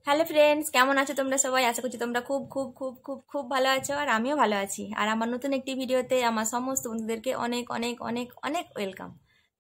Hello friends, কেমন আছো তোমরা সবাই? আশা করছি তোমরা খুব খুব খুব খুব খুব ভালো আছো, আর আমিও ভালো আছি। আর আমার নতুন একটি ভিডিওতে আমার সমস্ত বন্ধুদেরকে অনেক অনেক অনেক অনেক ওয়েলকাম।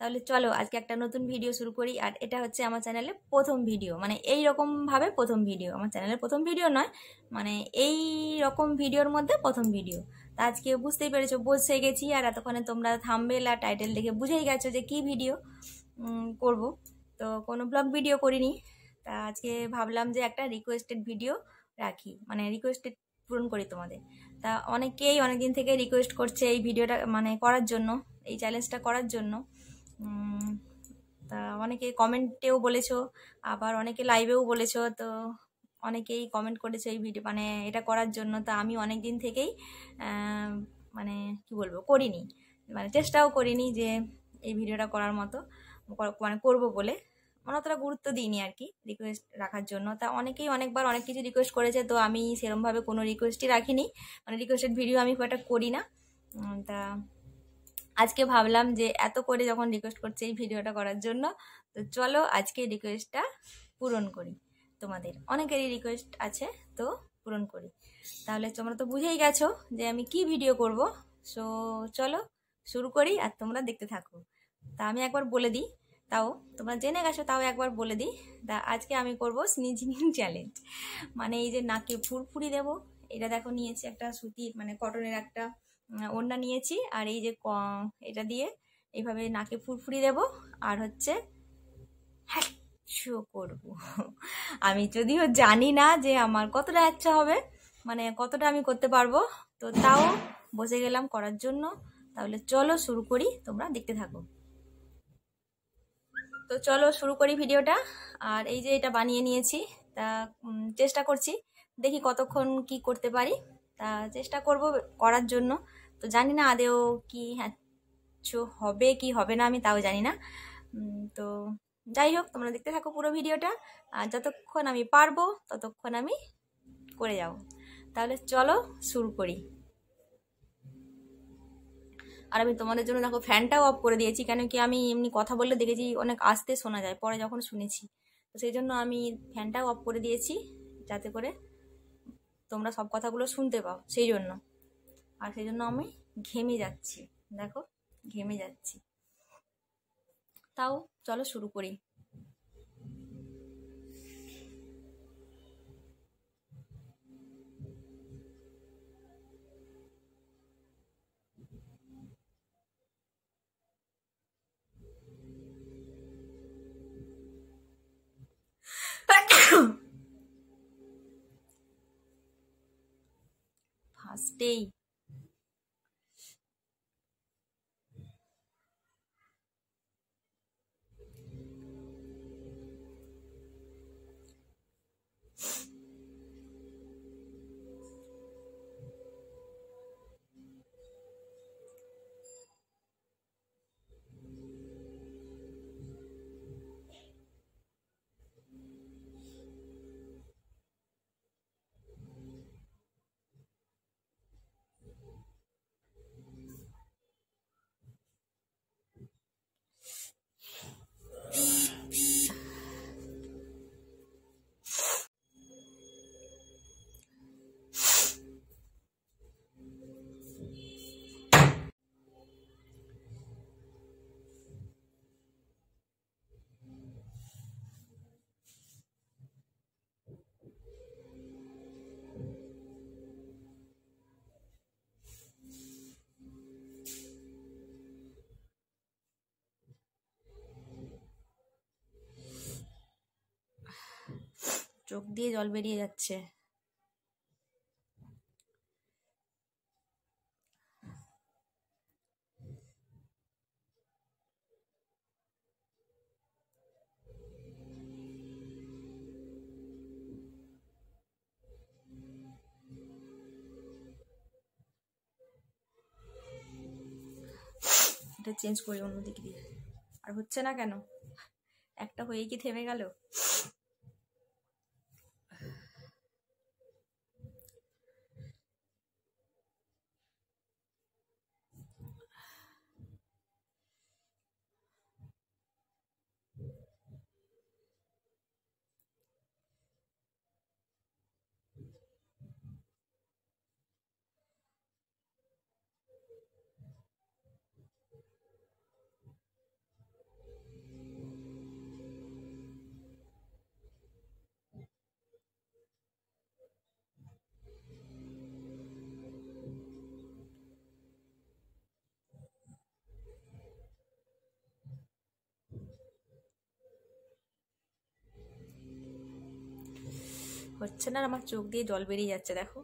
তাহলে চলো আজকে একটা নতুন ভিডিও শুরু করি। আর এটা হচ্ছে আমার চ্যানেলে প্রথম ভিডিও, মানে এই রকম ভাবে প্রথম ভিডিও। আমার চ্যানেলের প্রথম ভিডিও নয়, মানে এই রকম ভিডিওর মধ্যে প্রথম ভিডিও। তা আজকে বুঝতেই পেরেছো, বসে গেছি। আর এতক্ষণে তোমরা থাম্বনেল আর টাইটেল দেখে বুঝেই গেছো যে কি ভিডিও করব। তো কোনো ব্লগ ভিডিও করিনি। তা আজকে ভাবলাম যে একটা রিকোয়েস্টেড ভিডিও রাখি, মানে রিকোয়েস্টেড পূরণ করি তোমাদের। তা অনেকেই অনেকদিন থেকে রিকোয়েস্ট করছে এই ভিডিওটা মানে করার জন্য, এই চ্যালেঞ্জটা করার জন্য। তা অনেকে কমেন্টেও বলেছো, আবার অনেকে লাইভেও বলেছো। তো অনেকেই কমেন্ট করেছে এই ভিডিও মানে এটা করার জন্য। তা আমি অনেক দিন থেকেই মানে কি বলবো, করিনি, মানে চেষ্টাও করিনি যে এই ভিডিওটা করার মতো, মানে করবো বলে মানে অতটা গুরুত্ব দিইনি আর কি রিকোয়েস্ট রাখার জন্য। তা অনেকেই অনেকবার অনেক কিছু রিকোয়েস্ট করেছে, তো আমি সেরমভাবে কোনো রিকোয়েস্টই রাখিনি, মানে রিকোয়েস্টেড ভিডিও আমি খুব একটা করি না। তা আজকে ভাবলাম যে এত করে যখন রিকোয়েস্ট করছে এই ভিডিওটা করার জন্য, তো চলো আজকে রিকোয়েস্টটা পূরণ করি। তোমাদের অনেকেরই রিকোয়েস্ট আছে, তো পূরণ করি। তাহলে তোমরা তো বুঝেই গেছো যে আমি কি ভিডিও করব। সো চলো শুরু করি, আর তোমরা দেখতে থাকো। তা আমি একবার বলে দিই, তাও তোমরা জেনে গেছো, তাও একবার বলে দিই। তা আজকে আমি করব স্নিজিং চ্যালেঞ্জ। মানে এই যে নাকে ফুরফুরি দেবো, এটা দেখো নিয়েছি একটা সুতির মানে কটনের একটা ওড়না নিয়েছি। আর এই যে এটা দিয়ে এইভাবে নাকে ফুরফুরি দেব, আর হচ্ছে শো করব। আমি যদিও জানি না যে আমার কতটা ইচ্ছা হবে, মানে কতটা আমি করতে পারবো, তো তাও বসে গেলাম করার জন্য। তাহলে চলো শুরু করি, তোমরা দেখতে থাকো। তো চলো শুরু করি ভিডিওটা। আর এই যে এটা বানিয়ে নিয়েছি, তা চেষ্টা করছি, দেখি কতক্ষণ কি করতে পারি। তা চেষ্টা করব করার জন্য। তো জানি না আদেও কি হ্যাঁ হবে কি হবে না, আমি তাও জানি না। তো যাই হোক, তোমরা দেখতে থাকো পুরো ভিডিওটা, আর যতক্ষণ আমি পারবো ততক্ষণ আমি করে যাব। তাহলে চলো শুরু করি। আর আমি তোমাদের জন্য দেখো ফ্যানটাও অফ করে দিয়েছি, কেন কি আমি এমনি কথা বললে দেখেছি অনেক আস্তে শোনা যায় পরে যখন শুনেছি। তো সেই জন্য আমি ফ্যানটাও অফ করে দিয়েছি, যাতে করে তোমরা সব কথাগুলো শুনতে পাও, সেই জন্য। আর সেই জন্য আমি ঘেমে যাচ্ছি, দেখো ঘেমে যাচ্ছি। তাও চলো শুরু করি। ফার্স্টেই চোখ দিয়ে জল বেরিয়ে যাচ্ছে। এটা চেঞ্জ করি অন্যদিকে দিয়ে। আর হচ্ছে না কেন, একটা হয়েই কি থেমে গেল? হচ্ছে না, আমার চোখ দিয়ে জল বেরিয়ে যাচ্ছে দেখো।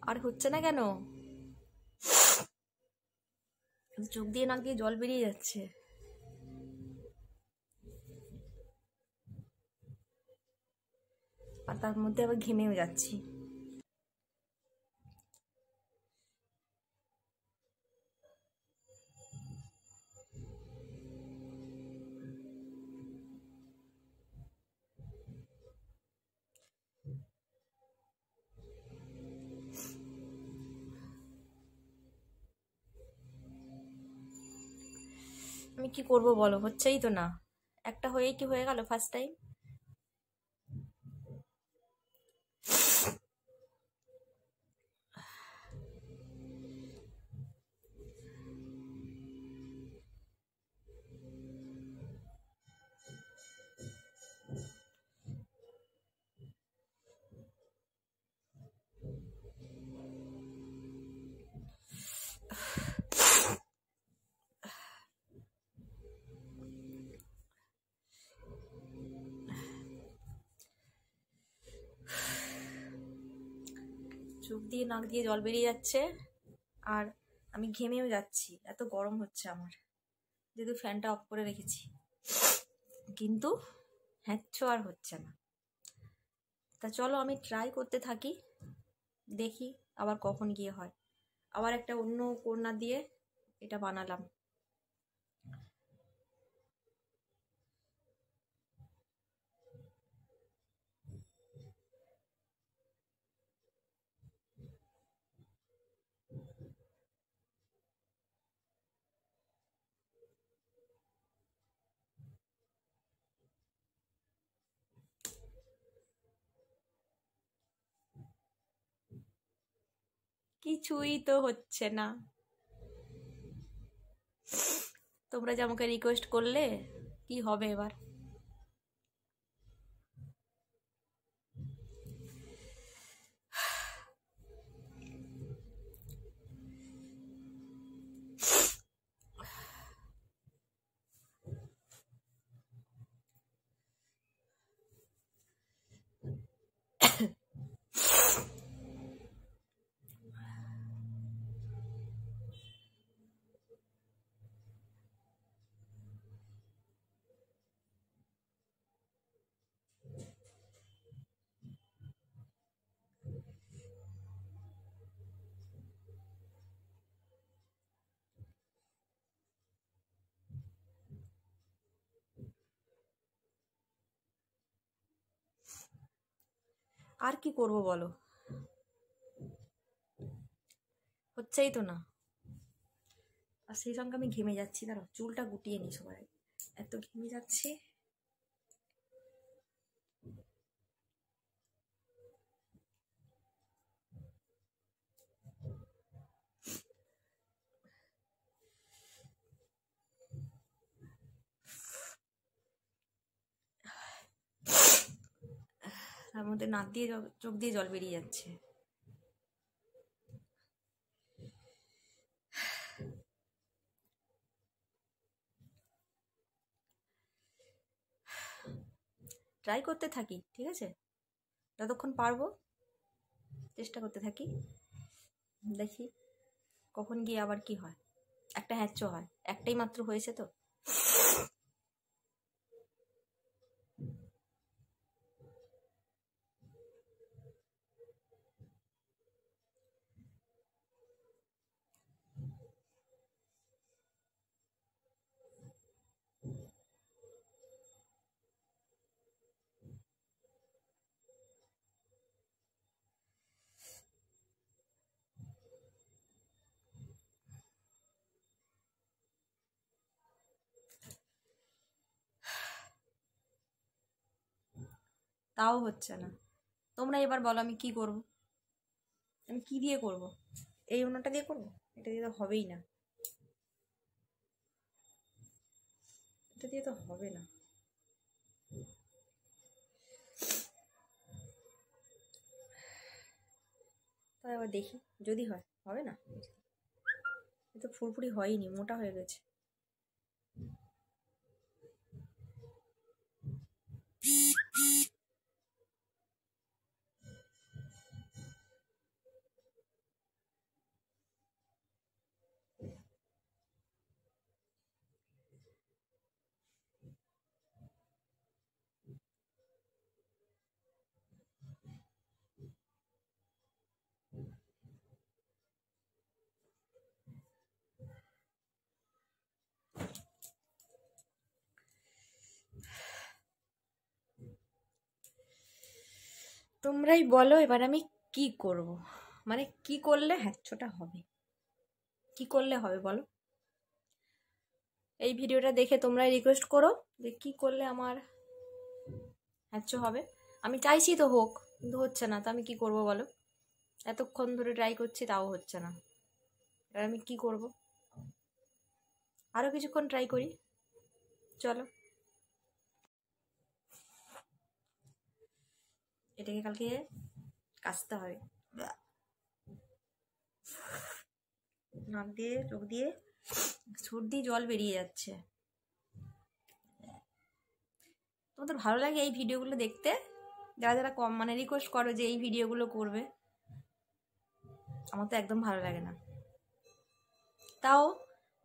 আর হচ্ছে না কেন? চোখ দিয়ে নাক দিয়ে জল বেরিয়ে যাচ্ছে। আর তার মধ্যে আবার ঘেমেও যাচ্ছি। আমি কি করব বলো, হচ্ছেই তো না। একটা হয়েই কি হয়ে গেল ফার্স্ট টাইম। চোখ দিয়ে নাক দিয়ে জল বেরিয়ে যাচ্ছে, আর আমি ঘেমেও যাচ্ছি, এত গরম হচ্ছে আমার, যেহেতু ফ্যানটা অফ করে রেখেছি। কিন্তু হ্যাচ্ছো আর হচ্ছে না। তা চলো আমি ট্রাই করতে থাকি, দেখি আবার কখন গিয়ে হয়। আবার একটা অন্য কর্নার দিয়ে এটা বানালাম। কিছুই তো হচ্ছে না। তোমরা যে আমাকে রিকোয়েস্ট করলে, কি হবে এবার? আর কি করব বলো, হচ্ছেই তো না। আর সেই সঙ্গে আমি ঘেমে যাচ্ছি, দাঁড়াও চুলটা গুটিয়ে নি সবাই, এত ঘেমে যাচ্ছে। তার মধ্যে নাক দিয়ে চোখ দিয়ে জল বেরিয়ে যাচ্ছে। ট্রাই করতে থাকি, ঠিক আছে, যতক্ষণ পারবো চেষ্টা করতে থাকি, দেখি কখন গিয়ে আবার কি হয়। একটা হ্যাচ্চো হয়, একটাই মাত্র হয়েছে তো। তাও হচ্ছে না। তোমরা এবার বলো আমি কি করব, আমি কি দিয়ে করব? এই ওনাটা দিয়ে করব? এটা দিয়ে তো হবেই না, এটা দিয়ে তো হবে না। তাই আবার দেখি, যদি হয়। হবে না, এটা তো ফুরফুরি হয়নি, মোটা হয়ে গেছে। তোমরাই বলো এবার আমি কি করব, মানে কি করলে হ্যাচ্ছোটা হবে, কি করলে হবে বলো? এই ভিডিওটা দেখে তোমরাই রিকোয়েস্ট করো যে কি করলে আমার হ্যাচ্ছো হবে। আমি চাইছি তো হোক, কিন্তু হচ্ছে না, তো আমি কি করব বলো? এতক্ষণ ধরে ট্রাই করছি তাও হচ্ছে না, এবার আমি কি করব? আরো কিছুক্ষণ ট্রাই করি, চলো। এটাকে কালকে কাচতে হবে, নাক দিয়ে চোখ দিয়ে সর্দি জল বেরিয়ে যাচ্ছে। তোমাদের ভালো লাগে এই ভিডিওগুলো দেখতে? যারা যারা কম মানে রিকোয়েস্ট করো যে এই ভিডিওগুলো করবে, আমার তো একদম ভালো লাগে না। তাও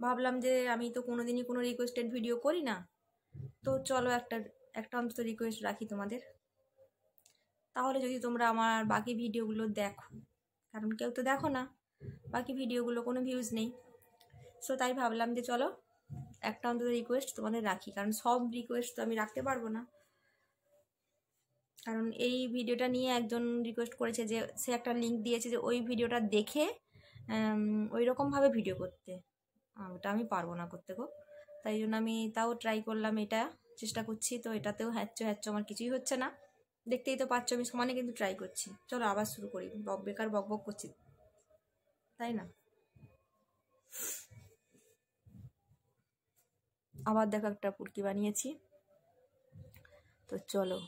ভাবলাম যে আমি তো কোনোদিনই কোনো রিকোয়েস্টেড ভিডিও করি না, তো চলো একটা একটা অন্তত রিকোয়েস্ট রাখি তোমাদের। তাহলে যদি তোমরা আমার বাকি ভিডিওগুলো দেখো, কারণ কেউ তো দেখো না বাকি ভিডিওগুলো, কোনো ভিউজ নেই, সো তাই ভাবলাম যে চলো একটা অন্তত রিকোয়েস্ট তোমাদের রাখি, কারণ সব রিকোয়েস্ট তো আমি রাখতে পারবো না। কারণ এই ভিডিওটা নিয়ে একজন রিকোয়েস্ট করেছে যে সে একটা লিঙ্ক দিয়েছে যে ওই ভিডিওটা দেখে ওই রকমভাবে ভিডিও করতে, ওটা আমি পারবো না করতে গো। তাই জন্য আমি তাও ট্রাই করলাম, এটা চেষ্টা করছি, তো এটাতেও হ্যাচ্ছো হ্যাচ্ছো আমার কিছুই হচ্ছে না। দেখতেই তো পাচ্ছ আমি সমানে কিন্তু ট্রাই করছি। চলো আবার শুরু করি, বেকার বক বক করছি, তাই না? আবার দেখো একটা পুটকি বানিয়েছি, তো চলো।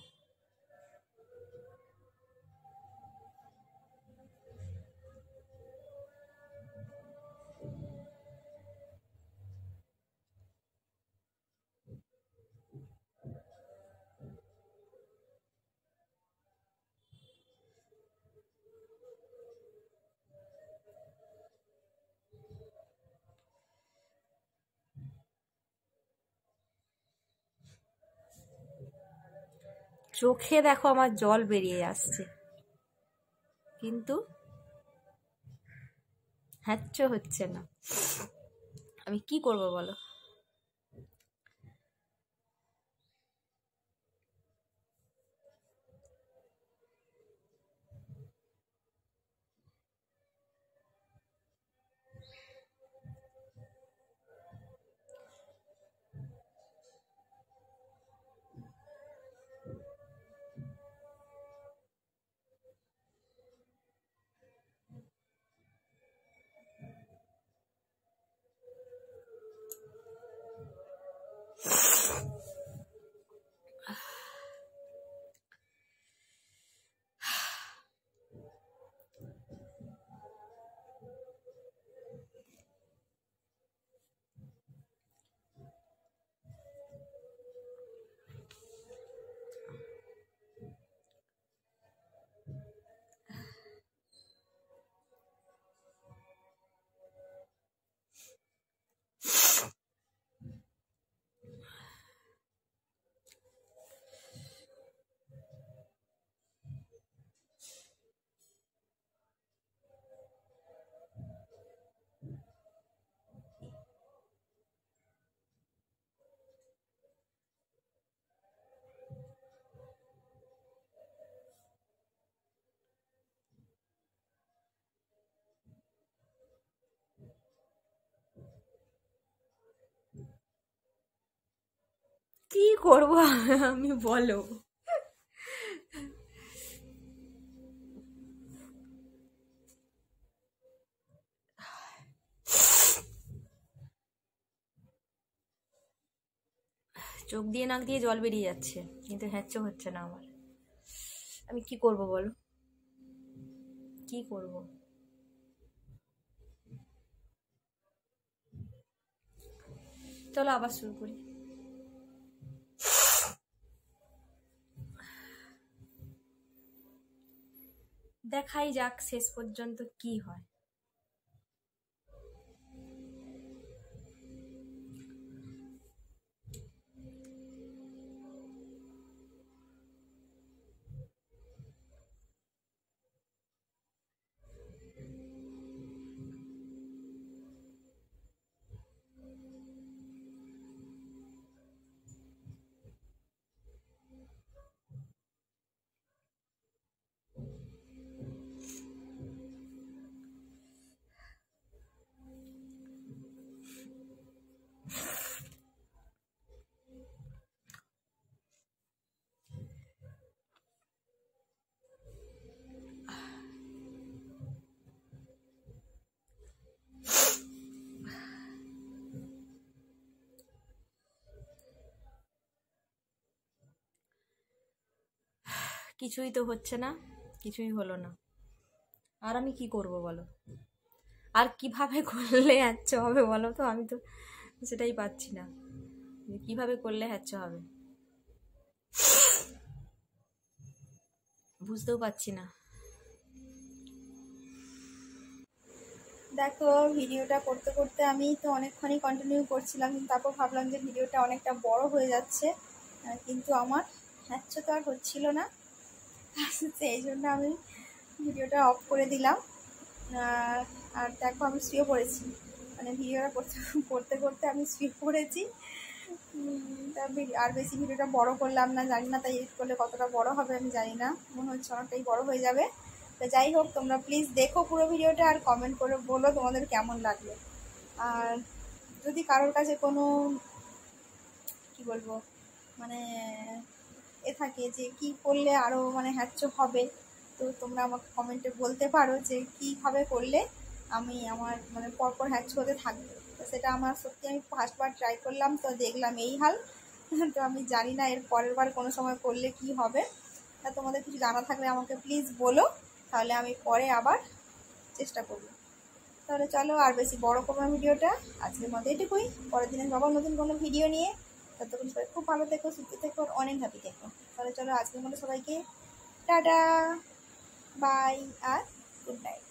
চোখে দেখো আমার জল বেরিয়ে আসছে, কিন্তু হ্যাচ্ছো হচ্ছে না, আমি কি করব বলো? কি করব আমি বলো? চোখ দিয়ে নাক দিয়ে জল বেরিয়ে যাচ্ছে, কিন্তু হ্যাচ্চো হচ্ছে না আমার। আমি কি করব বলো, কি করব? চলো আবার শুরু করি। দেখাই যাক শেষ পর্যন্ত কি হয়। কিছুই তো হচ্ছে না, কিছুই হলো না। আর আমি কি করব বলো? আর কিভাবে করলে হ্যাচ্চো হবে বলো তো? আমি তো সেটাই পাচ্ছি না, যে কিভাবে করলে হ্যাচ্চো হবে, বুঝতেও পারছি না। দেখো, ভিডিওটা করতে করতে আমি তো অনেকক্ষণই কন্টিনিউ করছিলাম, কিন্তু তারপর ভাবলাম যে ভিডিওটা অনেকটা বড় হয়ে যাচ্ছে, কিন্তু আমার হ্যাচ্চো তো আর হচ্ছিল না। এই জন্য আমি ভিডিওটা অফ করে দিলাম। আর দেখো, আমি শুয়ে পড়েছি, মানে ভিডিওটা করতে করতে করতে আমি শুয়ে পড়েছি। আর বেশি ভিডিওটা বড় করলাম না, জানি না তাই এডিট করলে কতটা বড় হবে আমি জানি না, মনে হচ্ছে অনেকটাই বড় হয়ে যাবে। তো যাই হোক, তোমরা প্লিজ দেখো পুরো ভিডিওটা আর কমেন্ট করে বলো তোমাদের কেমন লাগলো। আর যদি কারোর কাছে কোনো কি বলবো মানে থাকে যে কি করলে আরও মানে হ্যাচ্চো হবে, তো তোমরা আমাকে কমেন্টে বলতে পারো যে কীভাবে করলে আমি আমার মানে পরপর হ্যাচ্চো হতে থাকবে। তো সেটা আমার সত্যি আমি ফার্স্টবার ট্রাই করলাম, তো দেখলাম এই হাল। তো আমি জানি না এর পরের বার কোনো সময় করলে কি হবে। তা তোমাদের কিছু জানা থাকলে আমাকে প্লিজ বলো, তাহলে আমি পরে আবার চেষ্টা করব। তাহলে চলো, আর বেশি বড় করবো না ভিডিওটা, আজকের মতো এটুকুই। পরের দিনে আবার নতুন কোনো ভিডিও নিয়ে, ততক্ষণ সবাই খুব ভালো থেকো, সুস্থ থেকো, অনেক হ্যাপি থেকো। তাহলে চলো, আজকের মতো সবাইকে টাটা, বাই আর গুড নাইট।